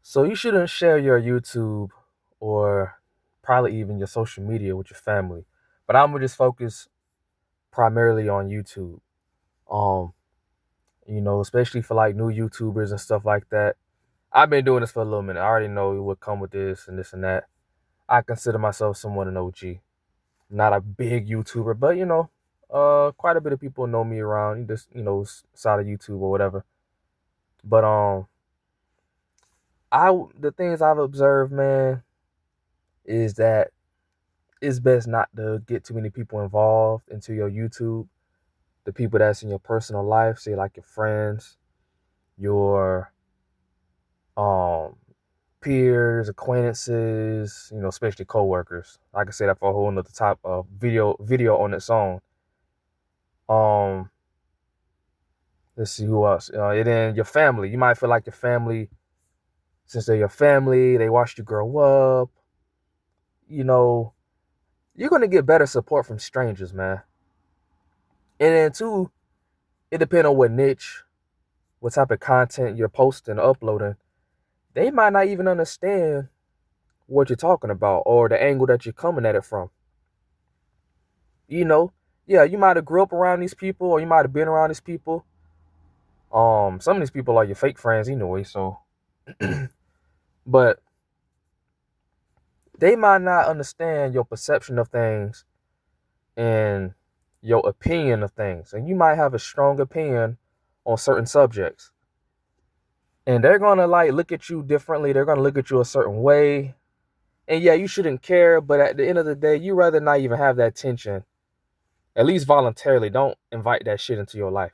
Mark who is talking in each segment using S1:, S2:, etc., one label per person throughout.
S1: So you shouldn't share your YouTube or probably even your social media with your family. But I'm gonna just focus primarily on YouTube. Um, especially for like new YouTubers and stuff like that. I've been doing this for a little minute. I already know what come with this and that. I consider myself somewhat an OG. Not a big YouTuber, but quite a bit of people know me around this, side of YouTube or whatever. But the things I've observed, man, is that it's best not to get too many people involved into your YouTube. The people that's in your personal life, say like your friends, your um peers, acquaintances, especially coworkers. I can say that for a whole nother type of video on its own. Um, let's see who else. And then your family. You might feel like your family, since they're your family, they watched you grow up. You know, you're gonna get better support from strangers, man. And then two, it depends on what niche, what type of content you're posting, uploading. They might not even understand what you're talking about or the angle that you're coming at it from. You know, yeah, you might have grew up around these people or you might have been around these people. Some of these people are your fake friends anyway, so but they might not understand your perception of things and your opinion of things. And you might have a strong opinion on certain subjects. And they're gonna like look at you differently. They're gonna look at you a certain way. And yeah, you shouldn't care, but at the end of the day, you rather not even have that tension. At least voluntarily, don't invite that shit into your life.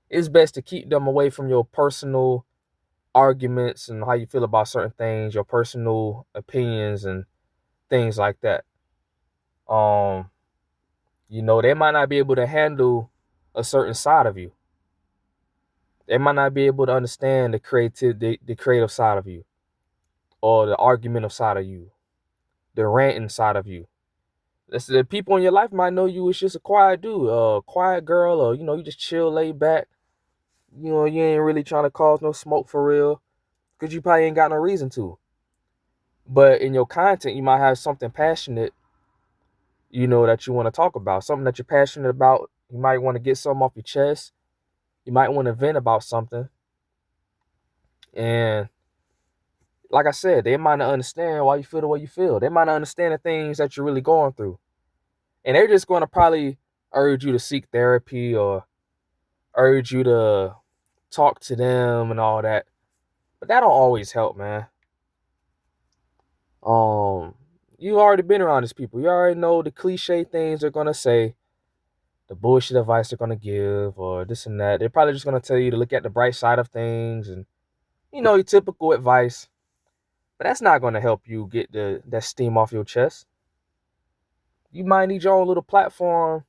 S1: It's best to keep them away from your personal arguments and how you feel about certain things, your personal opinions and things like that. Um, they might not be able to handle a certain side of you. They might not be able to understand the creative side of you, or the argumentative side of you, the ranting side of you. The people in your life might know you as just a quiet dude, a quiet girl, or you just chill, lay back. You ain't really trying to cause no smoke for real, because you probably ain't got no reason to. But in your content, you might have something passionate, that you want to talk about, something that you're passionate about. You might want to get something off your chest. You might want to vent about something. And like I said, they might not understand why you feel the way you feel. They might not understand the things that you're really going through. And they're just going to probably urge you to seek therapy or urge you to talk to them and all that. But that don't always help, man. Um, you already been around these people. You already know the cliche things they're gonna say, the bullshit advice they're gonna give, or this and that. They're probably just gonna tell you to look at the bright side of things and your typical advice. But that's not gonna help you get that steam off your chest. You might need your own little platform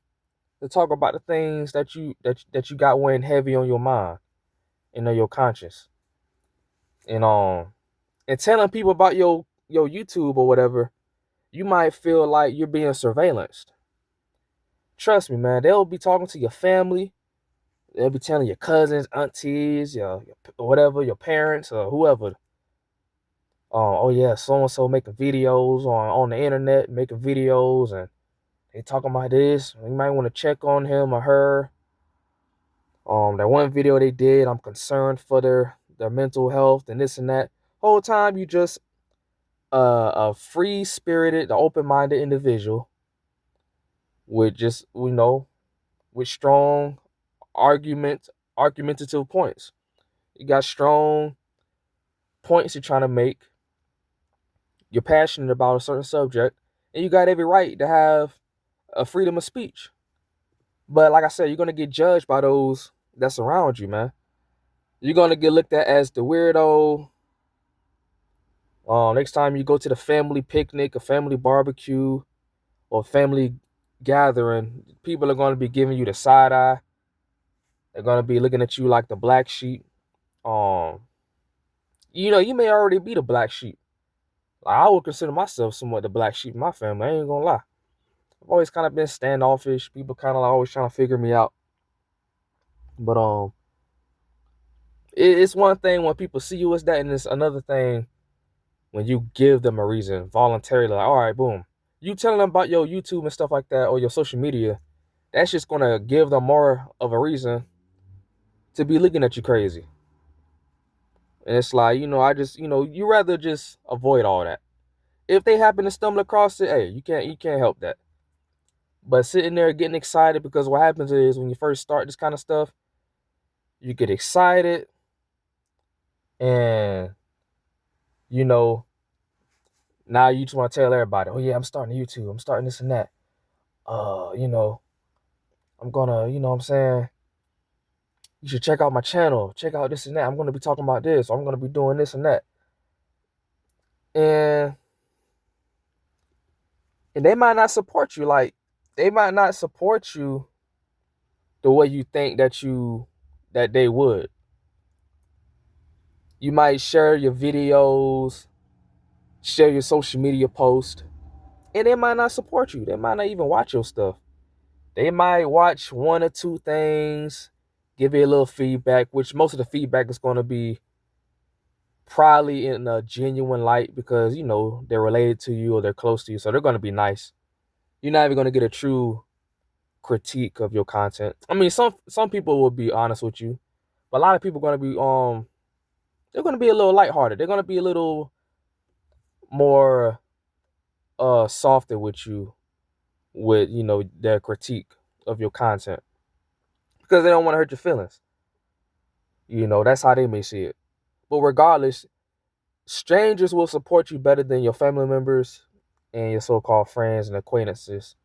S1: to talk about the things that you got weighing heavy on your mind and on your conscience. And and telling people about your YouTube or whatever, you might feel like you're being surveillanced. Trust me, man. They'll be talking to your family. They'll be telling your cousins, aunties, your whatever, your parents or whoever. Oh yeah, so and so making videos on the internet, making videos, and they talking about this. You might want to check on him or her. That one video they did, I'm concerned for their mental health and this and that. Whole time you just a free spirited, open minded individual with just with strong argumentative points. You got strong points you're trying to make. You're passionate about a certain subject, and you got every right to have a freedom of speech. But like I said, you're gonna get judged by those that surround you, man. You're gonna get looked at as the weirdo. Next time you go to the family picnic, a family barbecue, or family gathering, people are gonna be giving you the side eye. They're gonna be looking at you like the black sheep. Um, you may already be the black sheep. Like, I would consider myself somewhat the black sheep in my family. I ain't gonna lie. I've always kind of been standoffish. People kind of like always trying to figure me out. But it's one thing when people see you as that, and it's another thing when you give them a reason voluntarily, like, all right, boom. You telling them about your YouTube and stuff like that or your social media, that's just gonna give them more of a reason to be looking at you crazy. And it's like, I just, you rather just avoid all that. If they happen to stumble across it, hey, you can't help that. But sitting there getting excited, because what happens is when you first start this kind of stuff, you get excited and now you just want to tell everybody, oh yeah, I'm starting YouTube, I'm starting this and that. I'm gonna, what I'm saying, you should check out my channel, check out this and that. I'm gonna be talking about this, or I'm gonna be doing this and that. And they might not support you. Like, they might not support you the way you think that they would. You might share your videos, share your social media post, and they might not support you. They might not even watch your stuff. They might watch one or two things, give you a little feedback, which most of the feedback is going to be probably in a genuine light because, they're related to you or they're close to you. So they're going to be nice. You're not even going to get a true critique of your content. I mean, some people will be honest with you, but a lot of people are going to be they're going to be a little lighthearted. They're going to be a little more softer with you with, their critique of your content because they don't want to hurt your feelings. That's how they may see it. But regardless, strangers will support you better than your family members and your so-called friends and acquaintances.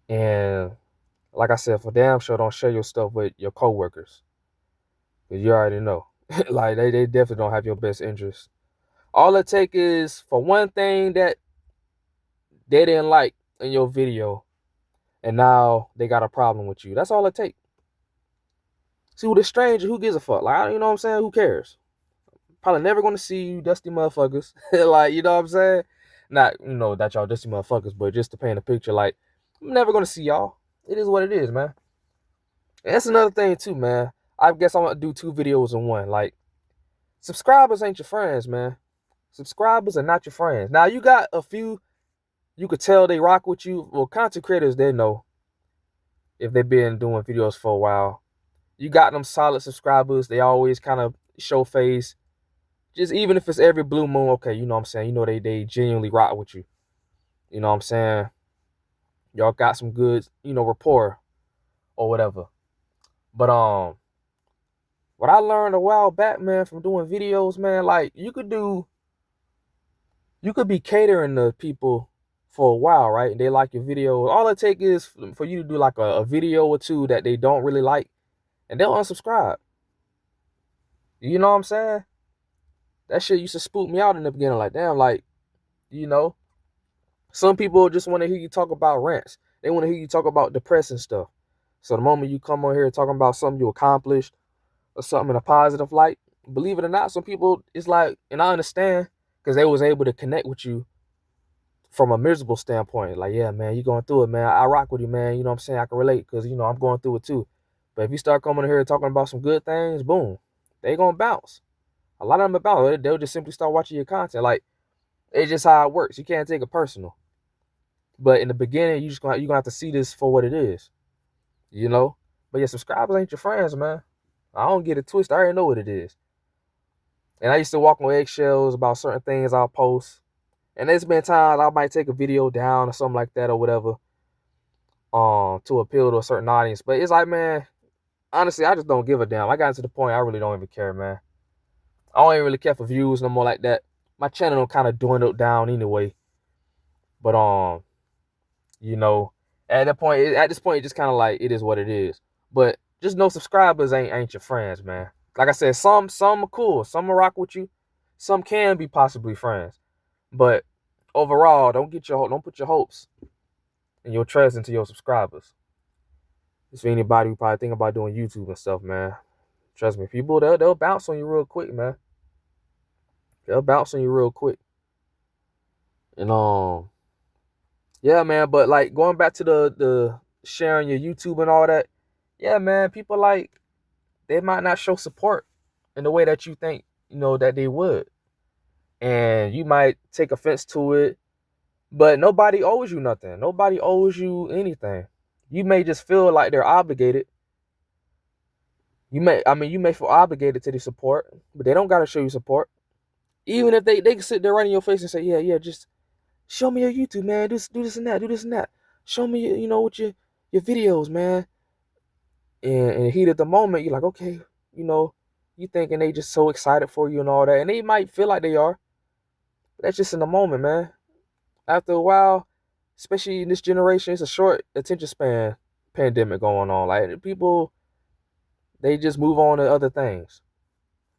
S1: And like I said, for damn sure, don't share your stuff with your coworkers, because you already know. Like, they definitely don't have your best interest. All it takes is for one thing that they didn't like in your video, and now they got a problem with you. That's all it takes. See, with a stranger, who gives a fuck? Like, you know what I'm saying? Who cares? Probably never gonna see you, dusty motherfuckers. Like, you know what I'm saying? Not, that y'all dusty motherfuckers, but just to paint a picture, like, I'm never gonna see y'all. It is what it is, man. And that's another thing too, man. I guess I'm gonna do 2 videos in one. Like, subscribers ain't your friends, man. Subscribers are not your friends. Now, you got a few you could tell they rock with you. Well, content creators, they know if they've been doing videos for a while. You got them solid subscribers. They always kind of show face. Just even if it's every blue moon, okay, you know what I'm saying? They genuinely rock with you. You know what I'm saying? Y'all got some good, rapport or whatever. But what I learned a while back, man, from doing videos, man, like, you could be catering to people for a while, right? And they like your videos. All it takes is for you to do like a video or two that they don't really like, and they'll unsubscribe. You know what I'm saying? That shit used to spook me out in the beginning. Like, damn, like, some people just want to hear you talk about rants. They want to hear you talk about depressing stuff. So the moment you come on here talking about something you accomplished or something in a positive light, believe it or not, some people, it's like, and I understand, because they was able to connect with you from a miserable standpoint. Like, yeah, man, you going through it, man. I rock with you, man. You know what I'm saying? I can relate because, I'm going through it too. But if you start coming here talking about some good things, boom, they going to bounce. A lot of them bounce. They'll just simply start watching your content. Like, it's just how it works. You can't take it personal. But in the beginning, you're going to have to see this for what it is, But your subscribers ain't your friends, man. I don't get it twisted. I already know what it is. And I used to walk on eggshells about certain things I'll post. And there's been times I might take a video down or something like that or whatever, to appeal to a certain audience. But it's like, man, honestly, I just don't give a damn. I got to the point I really don't even care, man. I don't even really care for views no more like that. My channel kind of dwindled down anyway. But at this point, it's just kind of like, it is what it is. But just no subscribers ain't your friends, man. Like I said, some are cool, some will rock with you, some can be possibly friends. But overall, don't put your hopes and your trust into your subscribers. Just for anybody who probably think about doing YouTube and stuff, man. Trust me, people, they'll bounce on you real quick, man. They'll bounce on you real quick. And yeah, man. But like, going back to the sharing your YouTube and all that, yeah, man. People, like, they might not show support in the way that you think, that they would. and you might take offense to it, but nobody owes you nothing. Nobody owes you anything. You may just feel like they're obligated. You may feel obligated to the support, but they don't gotta show you support. Even if they can sit there right in your face and say, yeah, just show me your YouTube, man. Do this and that, do this and that. Show me, what your videos, man. And in the heat of the moment, you're like, okay, you thinking they just so excited for you and all that. And they might feel like they are. But that's just in the moment, man. After a while, especially in this generation, it's a short attention span pandemic going on. Like people, they just move on to other things.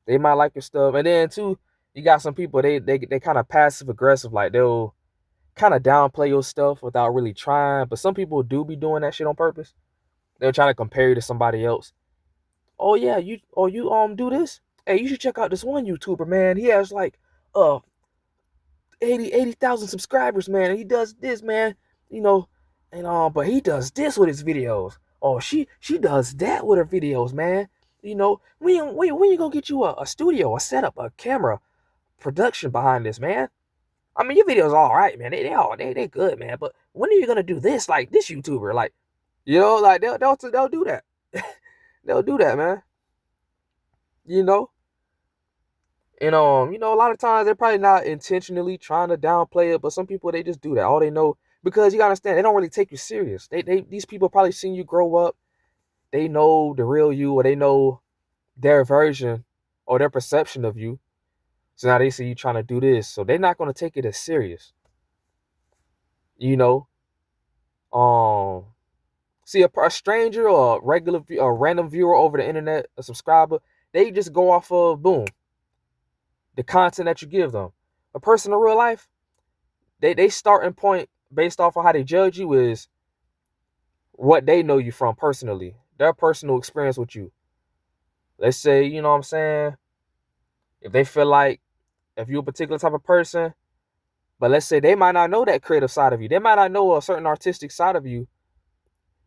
S1: They might like your stuff. And then too, you got some people, they kind of passive aggressive, like they'll kind of downplay your stuff without really trying. But some people do be doing that shit on purpose. They'll try to compare you to somebody else. Oh yeah, you do this? Hey, you should check out this one YouTuber, man. He has like 80,000 subscribers, man. And he does this, man. You know, and but he does this with his videos. Oh, she does that with her videos, man. When you gonna get you a studio, a setup, a camera, production behind this, man? I mean, your videos all right, man. They good, man. But when are you gonna do this, like this YouTuber, like, like they'll do that. They'll do that, man. You know, and a lot of times they're probably not intentionally trying to downplay it, but some people they just do that. All they know, because you gotta understand, they don't really take you serious. These people probably seen you grow up. They know the real you, or they know their version or their perception of you. So now they see you trying to do this, so they're not gonna take it as serious. You know, um, see a stranger or a random viewer over the internet, a subscriber, they just go off of boom, the content that you give them. A person in real life, they starting point based off of how they judge you is what they know you from personally, their personal experience with you. Let's say, you know what I'm saying, if they feel like if you're a particular type of person, but let's say they might not know that creative side of you. They might not know a certain artistic side of you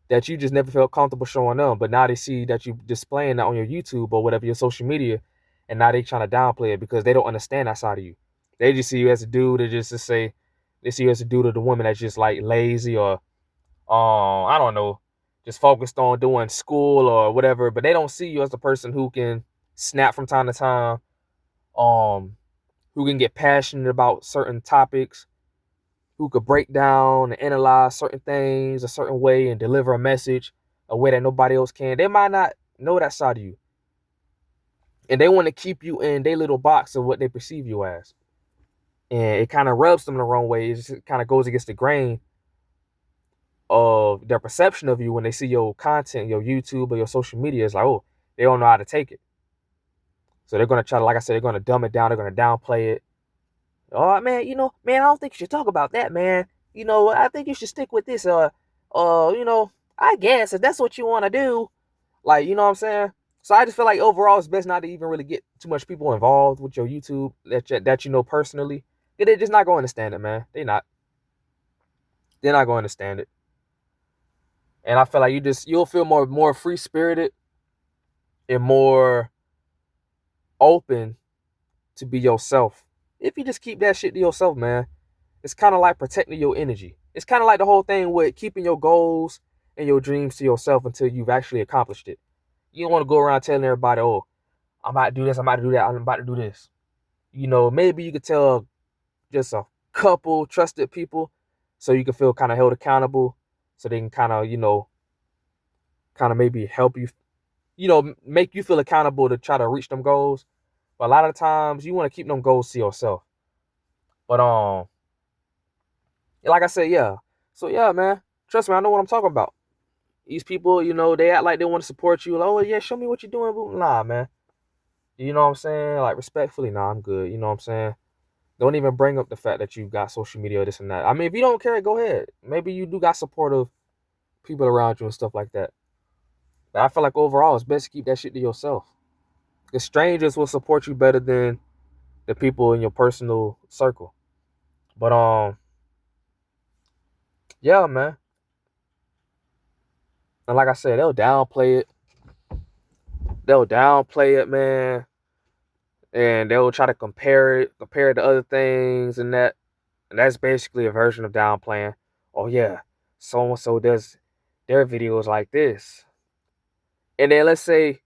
S1: that you just never felt comfortable showing them. But now they see that you displaying that on your YouTube or whatever, your social media, and now they trying to downplay it because they don't understand that side of you. They just see you as a dude that just to say, they see you as a dude or the woman that's just like lazy or I don't know, just focused on doing school or whatever. But they don't see you as the person who can snap from time to time, who can get passionate about certain topics, who could break down and analyze certain things a certain way and deliver a message a way that nobody else can. They might not know that side of you. And they want to keep you in their little box of what they perceive you as. And it kind of rubs them the wrong way. It just kind of goes against the grain of their perception of you when they see your content, your YouTube or your social media. It's like, oh, they don't know how to take it. So they're going to try to, like I said, they're going to dumb it down. They're going to downplay it. Oh, man, man, I don't think you should talk about that, man. I think you should stick with this. I guess if that's what you want to do, like, you know what I'm saying? So I just feel like overall it's best not to even really get too much people involved with your YouTube that you know personally. They're just not going to understand it, man. They're not going to understand it. And I feel like you'll feel more free spirited and more open to be yourself if you just keep that shit to yourself, man. It's kind of like protecting your energy. It's kind of like the whole thing with keeping your goals and your dreams to yourself until you've actually accomplished it. You don't want to go around telling everybody, oh, I'm about to do this, I'm about to do that, I'm about to do this. Maybe you could tell just a couple trusted people so you can feel kind of held accountable, so they can kind of maybe help you, make you feel accountable to try to reach them goals. But a lot of times you want to keep them goals to yourself. But like I said, yeah. So yeah, man. Trust me, I know what I'm talking about. These people, they act like they want to support you. Like, oh yeah, show me what you're doing. Nah, man. You know what I'm saying? Like, respectfully, nah, I'm good. You know what I'm saying? Don't even bring up the fact that you got social media or this and that. I mean, if you don't care, go ahead. Maybe you do got supportive people around you and stuff like that. But I feel like overall, it's best to keep that shit to yourself. Because strangers will support you better than the people in your personal circle. But yeah, man. And like I said, they'll downplay it. They'll downplay it, man. and they'll try to compare it to other things and that. And that's basically a version of downplaying. Oh yeah, so and so does their videos like this. And then let's say,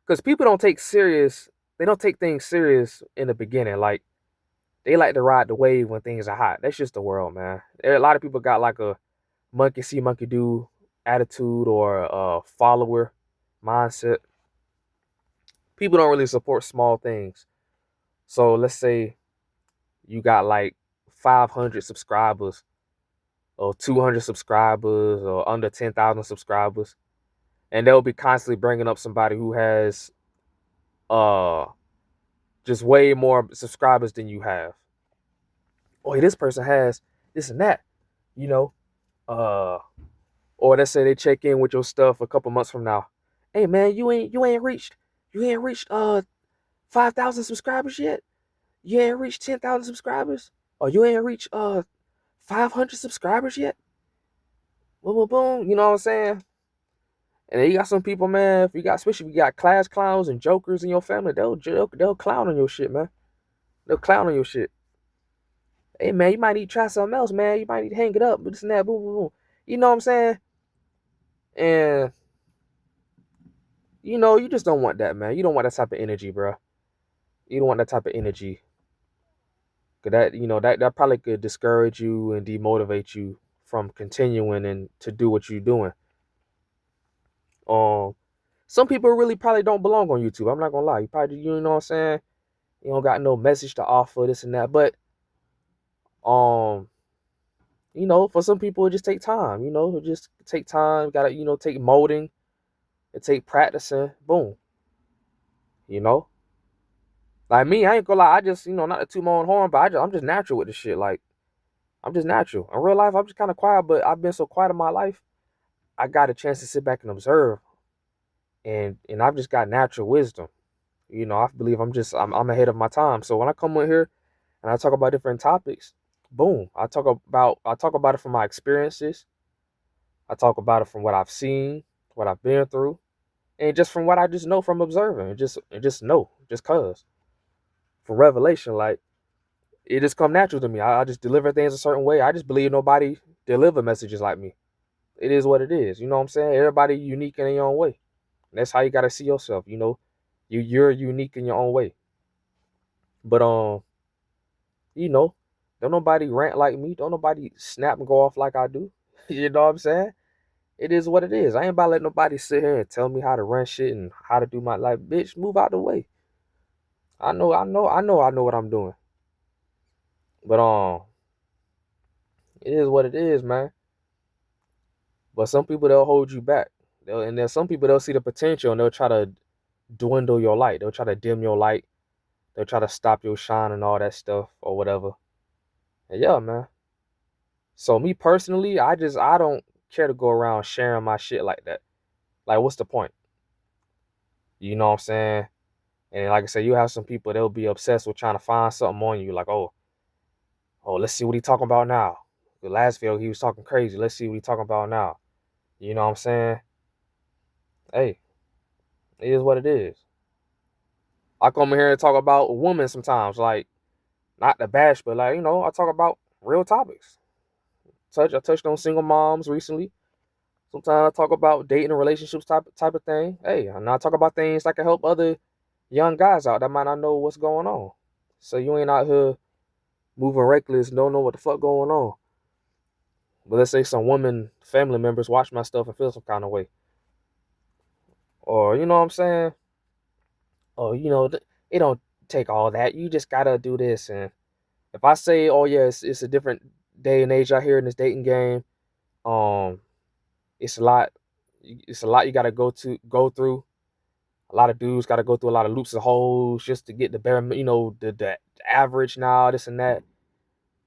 S1: because people they don't take things serious in the beginning. Like they like to ride the wave when things are hot. That's just the world, man. A lot of people got like a monkey see, monkey do attitude or a follower mindset. People don't really support small things. So let's say you got like 500 subscribers or 200 subscribers or under 10,000 subscribers, and they'll be constantly bringing up somebody who has uh just way more subscribers than you have. Oh, this person has this and that, you know. Uh, or let's say they check in with your stuff a couple months from now. Hey man, you ain't reached 5,000 subscribers yet. You ain't reached 10,000 subscribers, or you ain't reached 500 subscribers yet. Boom, boom, boom. You know what I'm saying? And then you got some people, man. Especially if you got class clowns and jokers in your family, they'll clown on your shit, man. They'll clown on your shit. Hey man, you might need to try something else, man. You might need to hang it up, but this and that, boom, boom, boom. You know what I'm saying? And you just don't want that, man. You don't want that type of energy, bro. You don't want that type of energy. Cause that probably could discourage you and demotivate you from continuing and to do what you're doing. Um, some people really probably don't belong on YouTube. I'm not gonna lie. You know what I'm saying? You don't got no message to offer, this and that. But um, for some people it just take time. It just take time. Gotta take molding. It take practicing. Boom. You know, like me, I ain't gonna lie. I just not to toot my own horn, but I'm just natural with this shit. Like I'm just natural. In real life, I'm just kind of quiet. But I've been so quiet in my life. I got a chance to sit back and observe, and I've just got natural wisdom. I believe I'm ahead of my time. So when I come in here and I talk about different topics, boom, I talk about it from my experiences. I talk about it from what I've seen, what I've been through, and just from what I just know from observing, and just know, just cause from revelation, like it just come natural to me. I just deliver things a certain way. I just believe nobody deliver messages like me. It is what it is. You know what I'm saying? Everybody unique in their own way. And that's how you gotta see yourself. You're unique in your own way. But you know, don't nobody rant like me. Don't nobody snap and go off like I do. You know what I'm saying? It is what it is. I ain't about to let nobody sit here and tell me how to run shit and how to do my life. Bitch, move out the way. I know what I'm doing. But it is what it is, man. But some people they'll hold you back. And there's some people they'll see the potential and they'll try to dwindle your light. They'll try to dim your light. They'll try to stop your shine and all that stuff or whatever. And yeah, man. So me personally, I don't care to go around sharing my shit like that. Like, what's the point? You know what I'm saying? And like I said, you have some people they'll be obsessed with trying to find something on you. Like, let's see what he talking about now. The last video he was talking crazy. Let's see what he talking about now. You know what I'm saying? Hey, it is what it is. I come here and talk about women sometimes, like not the bash, but like I talk about real topics. I touched on single moms recently. Sometimes I talk about dating and relationships type of thing. Hey, and I talk about things that can help other young guys out that might not know what's going on. So you ain't out here moving reckless, don't know what the fuck going on. But let's say some women, family members watch my stuff and feel some kind of way. Or you know what I'm saying? Or it don't take all that. You just gotta do this. And if I say, oh yeah, it's a different day and age out here in this dating game, um, it's a lot. It's a lot you gotta go through. A lot of dudes got to go through a lot of loops and holes just to get the bare, the average now, this and that.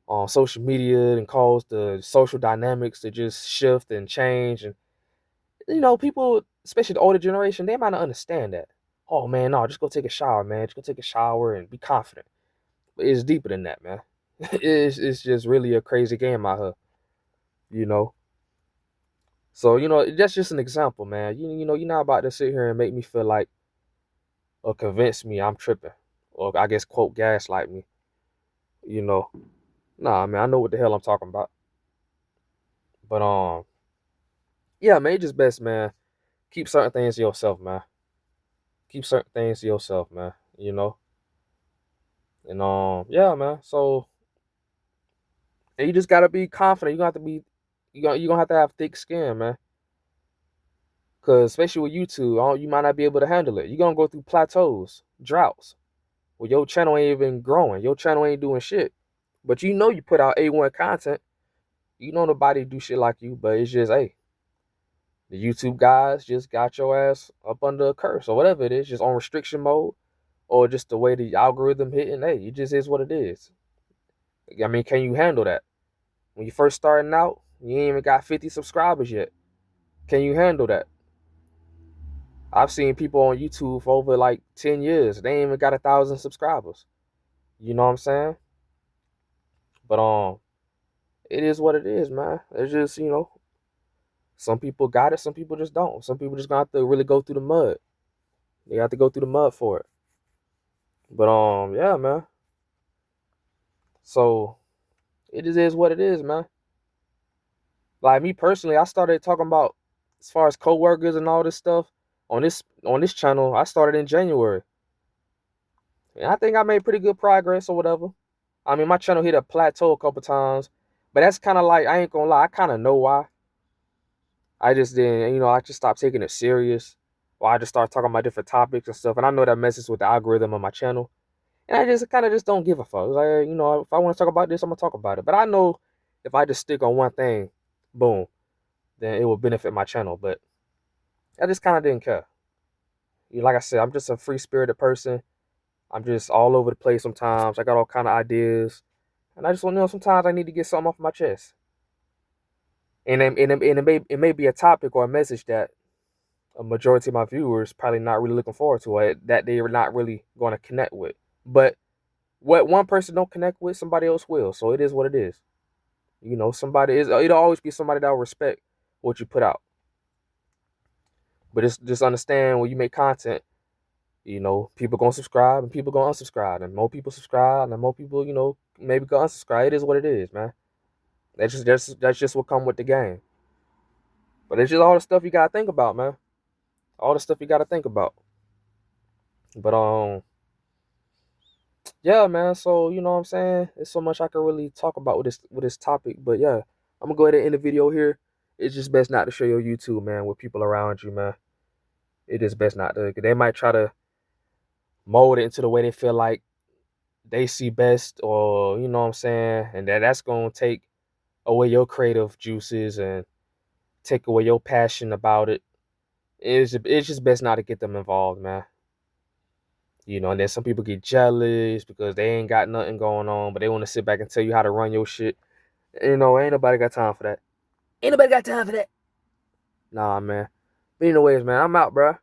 S1: On social media and cause the social dynamics to just shift and change. And, people, especially the older generation, they might not understand that. Oh, man, no, just go take a shower, man. Just go take a shower and be confident. But it's deeper than that, man. It's just really a crazy game out here, you know. So, that's just an example, man. You're not about to sit here and make me feel like or convince me I'm tripping. or I guess quote gaslight me. You know, nah, man, I know what the hell I'm talking about. But yeah, man, it's just best, man. Keep certain things to yourself, man. Keep certain things to yourself, man. And yeah, man. So and you just gotta be confident. You gonna have to be, you gonna have to have thick skin, man. Cause especially with YouTube, you might not be able to handle it. You're gonna go through plateaus, droughts, where your channel ain't even growing. Your channel ain't doing shit. But you put out A1 content. You know nobody do shit like you, but it's just, hey, the YouTube guys just got your ass up under a curse or whatever it is, just on restriction mode, or just the way the algorithm hitting. Hey, it just is what it is. I mean, can you handle that? When you first starting out, you ain't even got 50 subscribers yet. Can you handle that? I've seen people on YouTube for over like 10 years. They ain't even got 1,000 subscribers. You know what I'm saying? But it is what it is, man. It's just, some people got it, some people just don't. Some people just gonna have to really go through the mud. They have to go through the mud for it. But yeah, man. So it just is what it is, man. Like me personally, I started talking about as far as coworkers and all this stuff on this channel. I started in January. And I think I made pretty good progress or whatever. I mean, my channel hit a plateau a couple times, but that's kind of like, I ain't gonna lie, I kind of know why. I just didn't, I just stopped taking it serious. Or I just started talking about different topics and stuff, and I know that messes with the algorithm of my channel. And I just kind of just don't give a fuck. It's like, if I want to talk about this, I'm gonna talk about it. But I know if I just stick on one thing, boom, then it will benefit my channel. But I just kind of didn't care. Like I said, I'm just a free spirited person. I'm just all over the place sometimes. I got all kind of ideas. And I just want to know, sometimes I need to get something off my chest. And it may be a topic or a message that a majority of my viewers probably not really looking forward to, or that they're not really going to connect with. But what one person don't connect with, somebody else will. So it is what it is. It'll always be somebody that will respect what you put out. But it's just understand, when you make content, people gonna subscribe and people gonna unsubscribe, and more people subscribe and more people, maybe go unsubscribe. It is what it is, man. That's just what come with the game. But it's just all the stuff you gotta think about, man. All the stuff you gotta think about. But yeah, man. So you know what I'm saying? There's so much I can really talk about with this topic. But yeah, I'm gonna go ahead and end the video here. It's just best not to show your YouTube, man, with people around you, man. It is best not to. 'Cause they might try to mold it into the way they feel like they see best, or you know what I'm saying, and that's gonna take away your creative juices and take away your passion about it. It's just best not to get them involved, man. And then some people get jealous because they ain't got nothing going on, but they want to sit back and tell you how to run your shit. Ain't nobody got time for that. Ain't nobody got time for that. Nah, man. But anyways, man, I'm out, bruh.